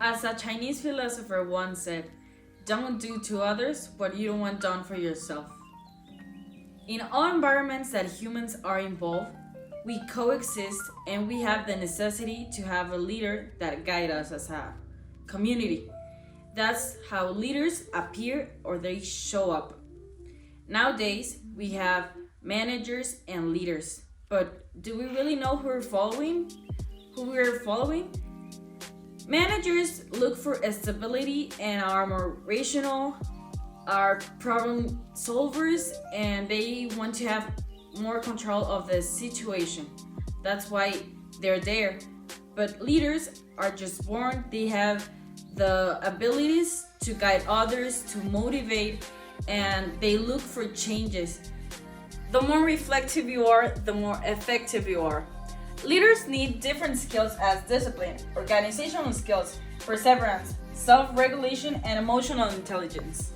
As a Chinese philosopher once said, don't do to others what you don't want done for yourself. In all environments that humans are involved, we coexist and we have the necessity to have a leader that guides us as a community. That's how leaders appear or they show up. Nowadays, we have managers and leaders, but do we really know who we're following? Managers look for stability and are more rational, are problem solvers, and they want to have more control of the situation. That's why they're there. But leaders are just born, they have the abilities to guide others, to motivate, and they look for changes. The more reflective you are, the more effective you are. Leaders need different skills as discipline, organizational skills, perseverance, self-regulation, and emotional intelligence.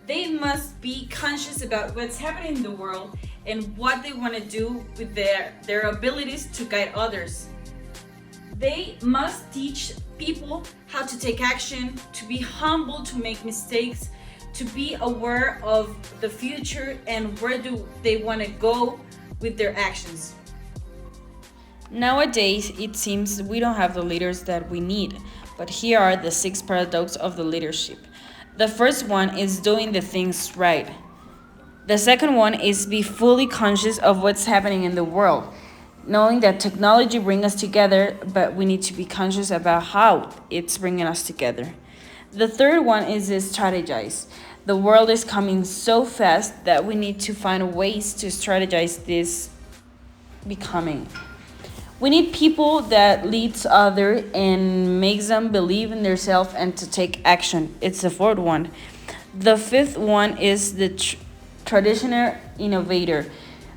They must be conscious about what's happening in the world and what they want to do with their abilities to guide others. They must teach people how to take action, to be humble, to make mistakes, to be aware of the future and where do they want to go with their actions. Nowadays, it seems we don't have the leaders that we need, but here are the 6 paradoxes of the leadership. The first one is doing the things right. The second one is be fully conscious of what's happening in the world, knowing that technology brings us together, but we need to be conscious about how it's bringing us together. The third one is strategize. The world is coming so fast that we need to find ways to strategize this becoming. We need people that leads others and makes them believe in themselves and to take action. It's the fourth one. The fifth one is the traditional innovator.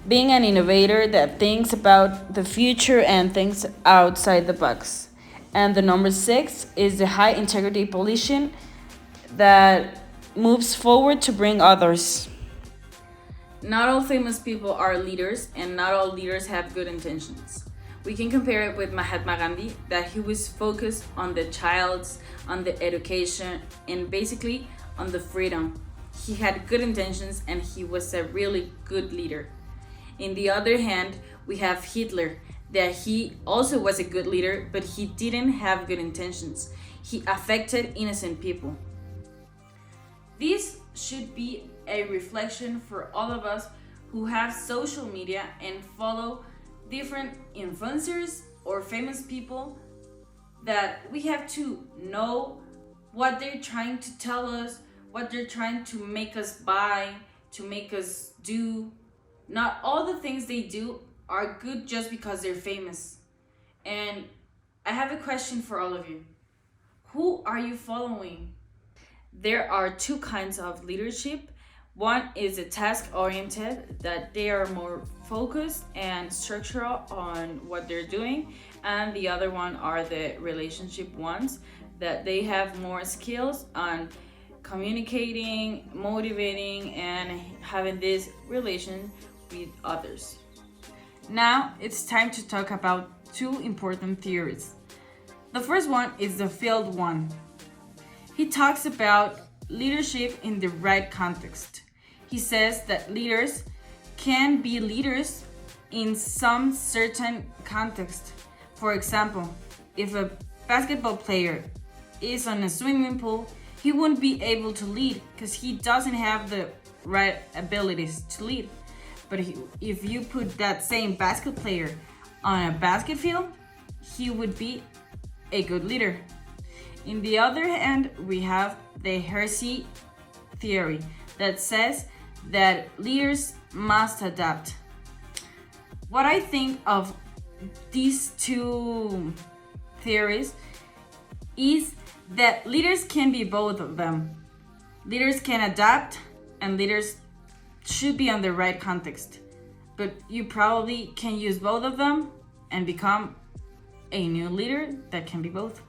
Being an innovator that thinks about the future and thinks outside the box. And the number 6 is the high integrity politician that moves forward to bring others. Not all famous people are leaders, and not all leaders have good intentions. We can compare it with Mahatma Gandhi, that he was focused on the child's, on the education, and basically on the freedom. He had good intentions and he was a really good leader. In the other hand, we have Hitler, that he also was a good leader, but he didn't have good intentions. He affected innocent people. This should be a reflection for all of us who have social media and follow different influencers or famous people, that we have to know what they're trying to tell us, what they're trying to make us buy, to make us do. Not all the things they do are good just because they're famous. And I have a question for all of you. Who are you following? There are 2 kinds of leadership. One is a task-oriented, that they are more focused and structural on what they're doing. And the other one are the relationship ones, that they have more skills on communicating, motivating, and having this relation with others. Now it's time to talk about 2 important theories. The first one is the field one. He talks about leadership in the right context. He says that leaders can be leaders in some certain context. For example, if a basketball player is on a swimming pool, he wouldn't be able to lead because he doesn't have the right abilities to lead. But if you put that same basket player on a basket field, he would be a good leader. In the other hand, we have the Hersey theory that says that leaders must adapt. What I think of these 2 theories is that leaders can be both of them. Leaders can adapt and leaders should be on the right context. But you probably can use both of them and become a new leader that can be both.